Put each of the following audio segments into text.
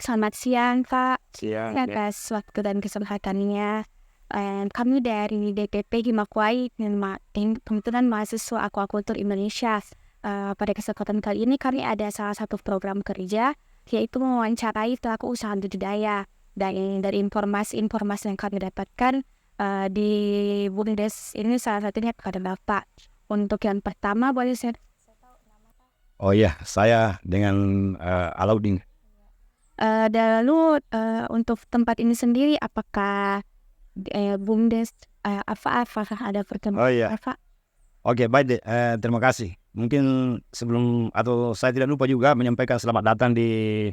Selamat siang, Kak. Siang, ya. Atas waktu dan kesempatannya. Kami dari DPP Himakwai dan kebetulan mahasiswa Aquaculture Indonesia. Pada kesempatan kali ini kami ada salah satu program kerja yaitu mewawancarai pelaku usaha budidaya. Dan dari informasi-informasi yang kami dapatkan di BUMDes ini salah satunya kepada Bapak. Untuk yang pertama boleh saya Oh iya, saya dengan Alaudin. dan lalu untuk tempat ini sendiri apakah BUMDes apakah ada Oh pertemuan iya, apa? oke baik deh. Terima kasih. Mungkin sebelum atau saya tidak lupa juga menyampaikan selamat datang di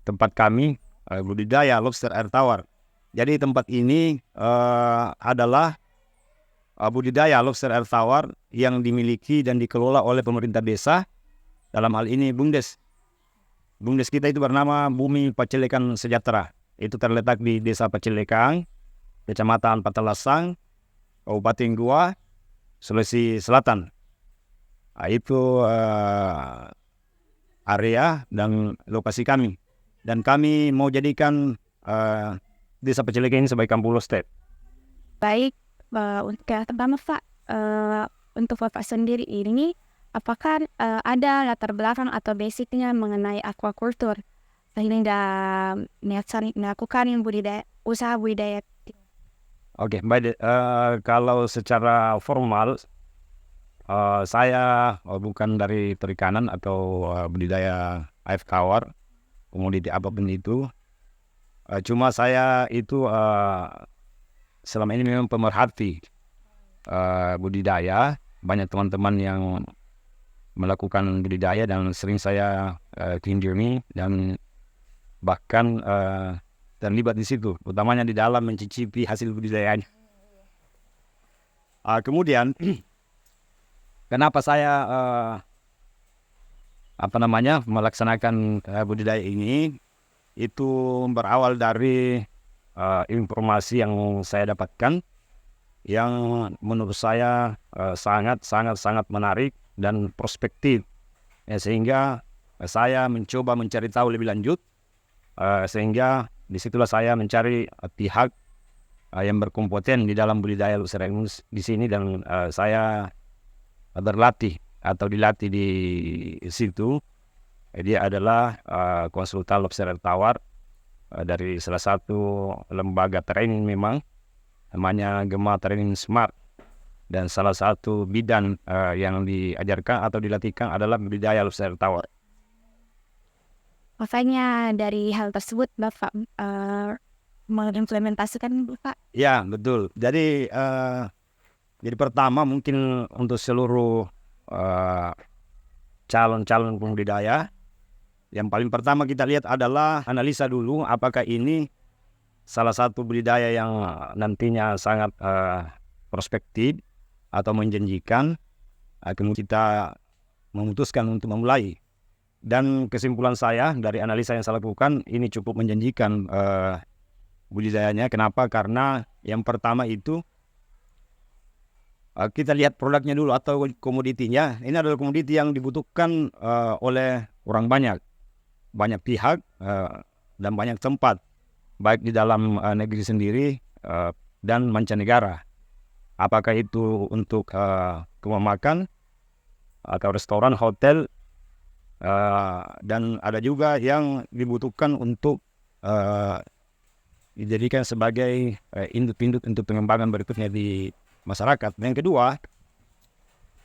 tempat kami budidaya lobster air tawar. Jadi tempat ini adalah budidaya lobster air tawar yang dimiliki dan dikelola oleh pemerintah desa. Dalam hal ini BUMDes. BUMDes kita itu bernama Bumi Pacelekan Sejahtera. Itu terletak di Desa Pacelekang, Kecamatan Patalasang, Kabupaten Goa, Sulawesi Selatan. Nah, itu area dan lokasi kami. Dan kami mau jadikan Desa Pacelekang ini sebagai kampung lobster. Baik, untuk yang pertama Pak, untuk Bapak sendiri ini apakah ada latar belakang atau basicnya mengenai aquaculture sehingga melakukan usaha budidaya? Oke, baik deh. Kalau secara formal, saya bukan dari perikanan atau budidaya air tawar, komoditi apapun itu. Cuma saya itu selama ini memang pemerhati budidaya. Banyak teman-teman yang melakukan budidaya dan sering saya kunjungi dan bahkan terlibat di situ, utamanya di dalam mencicipi hasil budidayanya. Kemudian kenapa saya melaksanakan budidaya ini? Itu berawal dari informasi yang saya dapatkan yang menurut saya sangat menarik dan prospektif, sehingga saya mencoba mencari tahu lebih lanjut, sehingga disitulah saya mencari pihak yang berkompeten di dalam budidaya lobster di sini, dan saya berlatih atau dilatih di situ. Dia adalah konsultan lobster air tawar dari salah satu lembaga training, memang namanya Gema Training Smart, dan salah satu bidang yang diajarkan atau dilatihkan adalah budidaya lobster air tawar. Makanya dari hal tersebut Bapak mengimplementasikan Bapak. Ya, betul. Jadi pertama mungkin untuk seluruh calon-calon pembudidaya, yang paling pertama kita lihat adalah analisa dulu apakah ini salah satu budidaya yang nantinya sangat prospektif atau menjanjikan. Kemudian kita memutuskan untuk memulai. Dan kesimpulan saya dari analisa yang saya lakukan, ini cukup menjanjikan budidayanya. Kenapa? Karena yang pertama itu kita lihat produknya dulu atau komoditinya. Ini adalah komoditi yang dibutuhkan oleh orang banyak pihak dan banyak tempat, baik di dalam negeri sendiri dan mancanegara. Apakah itu untuk rumah makan atau restoran, hotel, dan ada juga yang dibutuhkan untuk dijadikan sebagai induk-induk untuk pengembangan berikutnya di masyarakat. Yang kedua,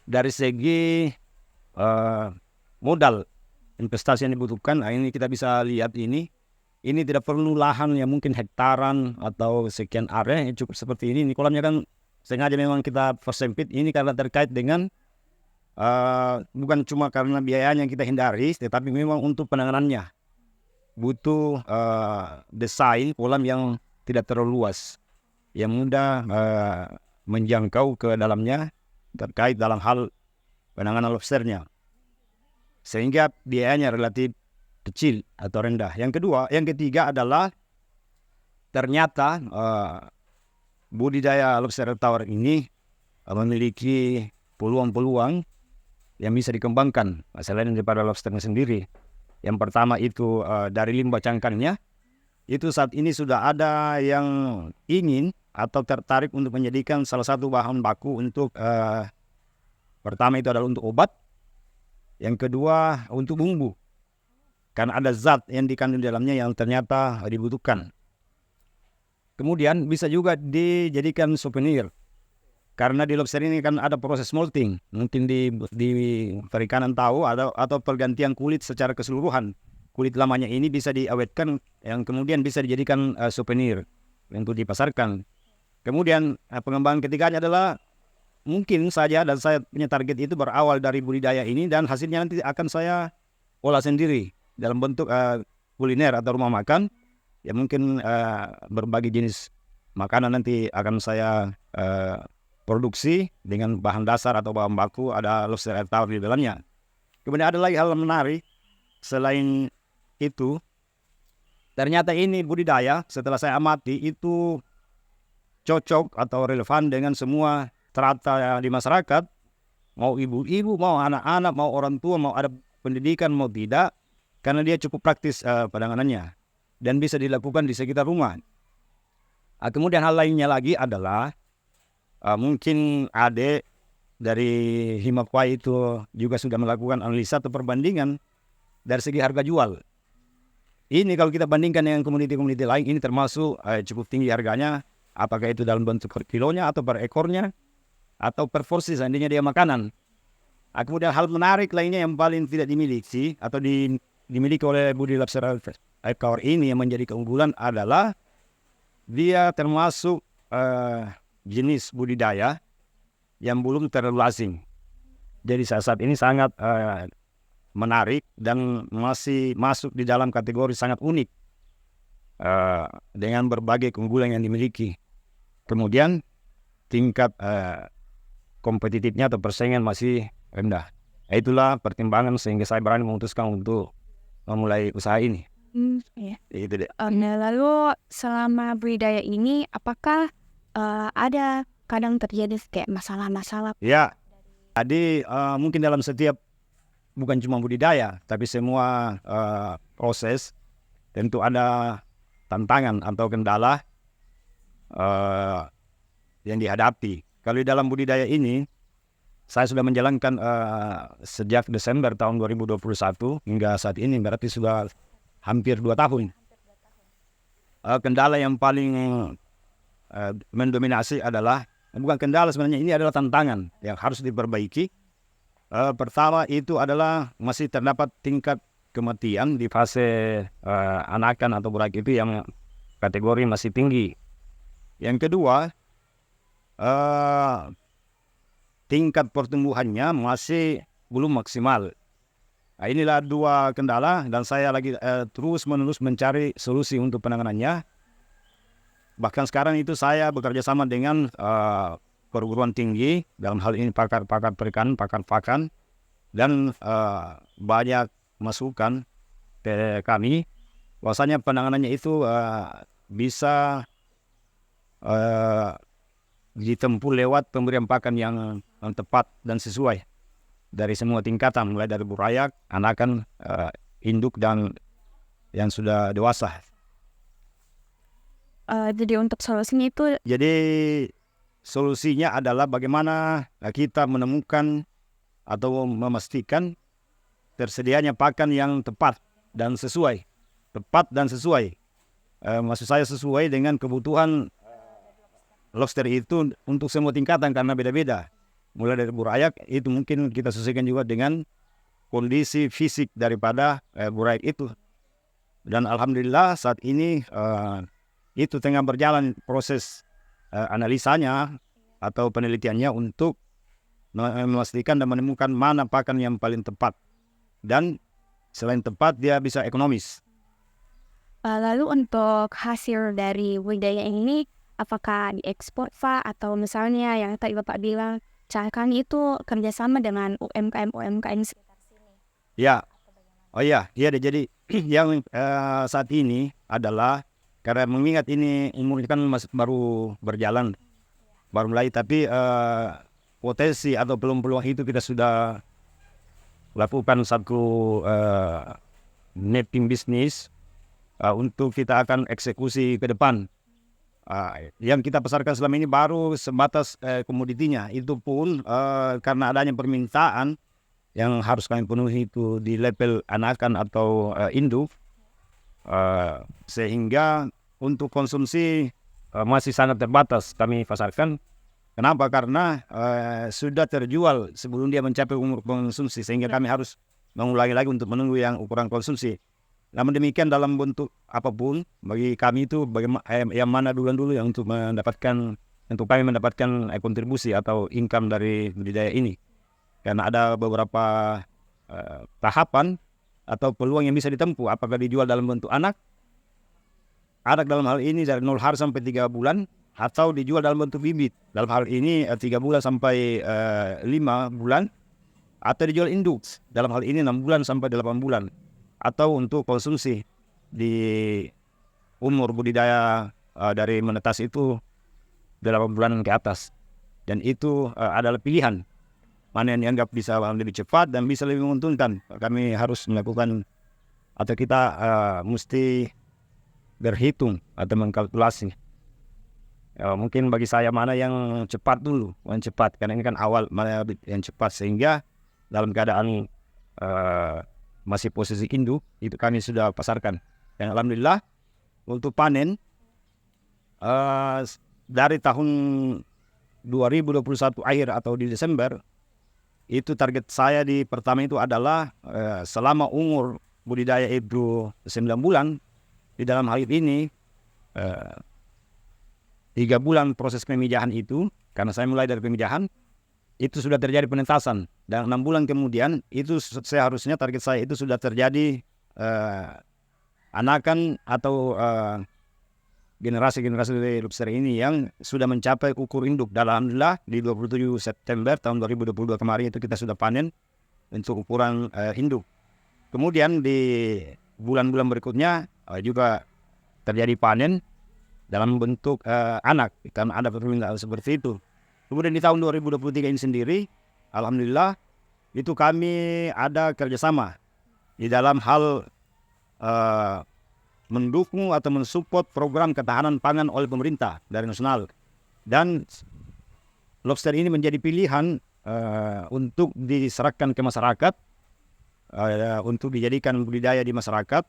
dari segi modal investasi yang dibutuhkan, ini kita bisa lihat ini tidak perlu lahan yang mungkin hektaran atau sekian area, yang cukup seperti ini. Ini kolamnya kan sengaja memang kita persempit ini karena terkait dengan bukan cuma karena biayanya yang kita hindari, tetapi memang untuk penanganannya butuh desain kolam yang tidak terlalu luas, yang mudah menjangkau ke dalamnya terkait dalam hal penanganan lobsternya, sehingga biayanya relatif kecil atau rendah. Yang ketiga adalah ternyata budidaya lobster tawar ini memiliki peluang-peluang yang bisa dikembangkan selain daripada lobsternya sendiri. Yang pertama itu dari limbah cangkangnya. Itu saat ini sudah ada yang ingin atau tertarik untuk menjadikan salah satu bahan baku untuk pertama itu adalah untuk obat, yang kedua untuk bumbu, karena ada zat yang dikandung di dalamnya yang ternyata dibutuhkan. Kemudian bisa juga dijadikan souvenir, karena di lobster ini kan ada proses molting, mungkin di perikanan tahu atau pergantian kulit secara keseluruhan. Kulit lamanya ini bisa diawetkan, yang kemudian bisa dijadikan souvenir untuk dipasarkan. Kemudian pengembangan ketiganya adalah mungkin saja, dan saya punya target itu berawal dari budidaya ini, dan hasilnya nanti akan saya olah sendiri dalam bentuk kuliner atau rumah makan. Ya mungkin berbagai jenis makanan nanti akan saya produksi dengan bahan dasar atau bahan baku ada lobster air tawar di dalamnya. Kemudian ada lagi hal menarik selain itu, ternyata ini budidaya setelah saya amati itu cocok atau relevan dengan semua strata di masyarakat, mau ibu-ibu, mau anak-anak, mau orang tua, mau ada pendidikan, mau tidak, karena dia cukup praktis penanganannya dan bisa dilakukan di sekitar rumah. Kemudian hal lainnya lagi adalah mungkin adik dari Himakwai itu juga sudah melakukan analisa atau perbandingan dari segi harga jual. Ini kalau kita bandingkan dengan komoditi-komoditi lain, ini termasuk cukup tinggi harganya, apakah itu dalam bentuk per kilonya atau per ekornya atau per porsi seandainya dia makanan. Kemudian hal menarik lainnya yang paling tidak dimiliki atau dimiliki oleh budidaya lobster air tawar ini yang menjadi keunggulan adalah dia termasuk jenis budidaya yang belum terlalu asing. Jadi saat ini sangat menarik dan masih masuk di dalam kategori sangat unik dengan berbagai keunggulan yang dimiliki. Kemudian tingkat kompetitifnya atau persaingan masih rendah. Itulah pertimbangan sehingga saya berani memutuskan untuk memulai usaha ini. Ya. Itu deh. Nah, lalu selama budidaya ini, apakah ada kadang terjadi kayak masalah-masalah? Ya, jadi mungkin dalam setiap, bukan cuma budidaya, tapi semua proses tentu ada tantangan atau kendala yang dihadapi. Kalau di dalam budidaya ini, saya sudah menjalankan sejak Desember tahun 2021 hingga saat ini, berarti sudah hampir 2 tahun. Kendala yang paling mendominasi adalah, bukan kendala sebenarnya, ini adalah tantangan yang harus diperbaiki. Pertama itu adalah masih terdapat tingkat kematian di fase anakan atau burak itu yang kategori masih tinggi. Yang kedua, tingkat pertumbuhannya masih belum maksimal. Nah, inilah 2 kendala dan saya lagi terus-menerus mencari solusi untuk penanganannya. Bahkan sekarang itu saya bekerja sama dengan perguruan tinggi, dalam hal ini pakar-pakar perikanan, pakar pakan, dan banyak masukan ke kami bahwasanya penanganannya itu bisa ditempuh lewat pemberian pakan yang tepat dan sesuai dari semua tingkatan, mulai dari burayak, anakan, induk, dan yang sudah dewasa. Jadi untuk solusinya itu, Jadi solusinya adalah bagaimana kita menemukan atau memastikan tersedianya pakan yang tepat dan sesuai. Tepat dan sesuai. Maksud saya sesuai dengan kebutuhan lobster itu untuk semua tingkatan karena beda-beda. Mulai dari burayak itu mungkin kita sesuaikan juga dengan kondisi fisik daripada burayak itu. Dan alhamdulillah saat ini itu tengah berjalan proses analisanya atau penelitiannya untuk memastikan dan menemukan mana pakan yang paling tepat. Dan selain tepat dia bisa ekonomis. lalu untuk hasil dari budidaya ini, apakah diekspor Pak, atau misalnya yang tadi Bapak bilang, cangkang itu kerjasama dengan UMKM sekitar sini? Ya, oh iya deh. Jadi yang saat ini adalah, karena mengingat ini umurnya kan masih baru berjalan, baru mulai, tapi potensi atau peluang-peluang itu kita sudah lakukan satu mapping bisnis untuk kita akan eksekusi ke depan. Yang kita pasarkan selama ini baru sebatas komoditinya, itu pun karena adanya permintaan yang harus kami penuhi itu di level anakan atau induk, sehingga untuk konsumsi masih sangat terbatas kami pasarkan. Kenapa? Karena sudah terjual sebelum dia mencapai umur konsumsi, sehingga kami harus mengulangi lagi untuk menunggu yang ukuran konsumsi. Namun demikian dalam bentuk apapun bagi kami itu yang mana duluan dulu yang untuk kami mendapatkan kontribusi atau income dari budidaya ini. Karena ada beberapa tahapan atau peluang yang bisa ditempuh, apakah dijual dalam bentuk anak dalam hal ini dari 0 hari sampai 3 bulan, atau dijual dalam bentuk bibit dalam hal ini 3 bulan sampai 5 bulan, atau dijual induk dalam hal ini 6 bulan sampai 8 bulan, atau untuk konsumsi di umur budidaya dari menetas itu 8 bulan ke atas. Dan itu adalah pilihan mana yang dianggap bisa lebih cepat dan bisa lebih menguntungkan. Kami harus melakukan atau kita mesti berhitung atau mengkalkulasi. Mungkin bagi saya mana yang cepat dulu, yang cepat, karena ini kan awal, mana yang cepat, sehingga dalam keadaan masih posisi induk itu kami sudah pasarkan. Dan alhamdulillah untuk panen dari tahun 2021 akhir atau di Desember, itu target saya di pertama itu adalah selama umur budidaya itu 9 bulan, di dalam hal ini 3 bulan proses pemijahan itu, karena saya mulai dari pemijahan, itu sudah terjadi penentasan, dan 6 bulan kemudian itu seharusnya target saya itu sudah terjadi anakan atau generasi-generasi dari lobster ini yang sudah mencapai ukur induk. Dan alhamdulillah di 27 September tahun 2022 kemarin itu kita sudah panen untuk ukuran induk. Kemudian di bulan-bulan berikutnya juga terjadi panen dalam bentuk anak, karena ada permintaan seperti itu. Kemudian di tahun 2023 ini sendiri, alhamdulillah itu kami ada kerjasama di dalam hal mendukung atau mensupport program ketahanan pangan oleh pemerintah dari nasional. Dan lobster ini menjadi pilihan untuk diserahkan ke masyarakat, untuk dijadikan budidaya di masyarakat,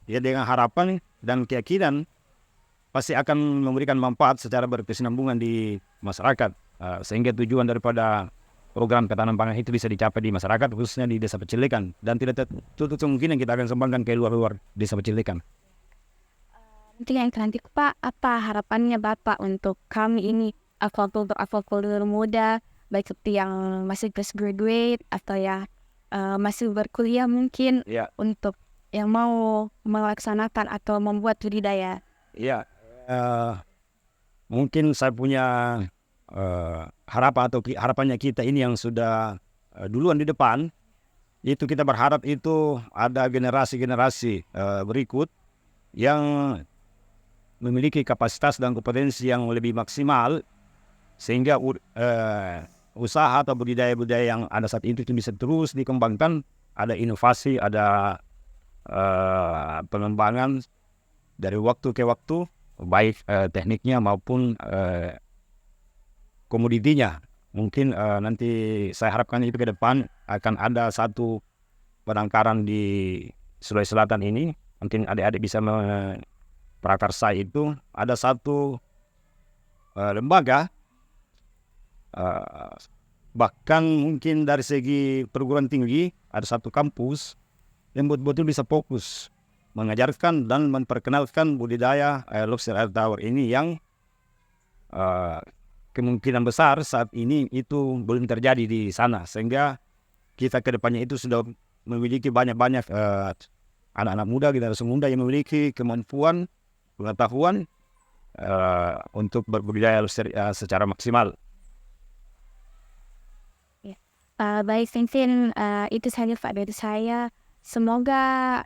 ya, dengan harapan dan keyakinan pasti akan memberikan manfaat secara berkesinambungan di masyarakat, sehingga tujuan daripada program ketahanan pangan itu bisa dicapai di masyarakat, khususnya di Desa Pecilikan, dan tidak tertutup kemungkinan kita akan kembangkan ke luar-luar Desa Pecilikan. Nanti yang terakhir Pak, apa harapannya Bapak untuk kami ini aquaculture muda, baik seperti yang masih fresh graduate atau ya masih berkuliah mungkin, untuk yang mau melaksanakan atau membuat budidaya? Ya, mungkin saya punya harapan atau harapannya kita ini yang sudah duluan di depan, itu kita berharap itu ada generasi-generasi berikut yang memiliki kapasitas dan kompetensi yang lebih maksimal, sehingga usaha atau budidaya-budidaya yang ada saat itu bisa terus dikembangkan, ada inovasi, ada pengembangan dari waktu ke waktu, baik tekniknya maupun komoditinya. Mungkin nanti saya harapkan itu ke depan akan ada satu penangkaran di Sulawesi Selatan ini. Mungkin adik-adik bisa prakarsa itu ada satu lembaga, bahkan mungkin dari segi perguruan tinggi ada satu kampus yang betul-betul bisa fokus mengajarkan dan memperkenalkan budidaya lobster air tawar ini, yang kemungkinan besar saat ini itu belum terjadi di sana, sehingga kita ke depannya itu sudah memiliki banyak-banyak anak-anak muda, generasi muda yang memiliki kemampuan, pengetahuan untuk berbudidaya lobster secara maksimal. Baik, mungkin itu saja Pak dari saya. Semoga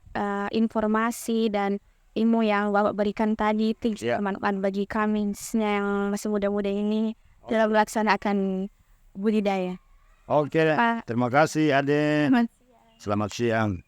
informasi dan ilmu yang Bapak berikan tadi itu bisa bermanfaat bagi kami yang masih muda-muda ini dalam melaksanakan budidaya. Oke, terima kasih Ade. Selamat siang.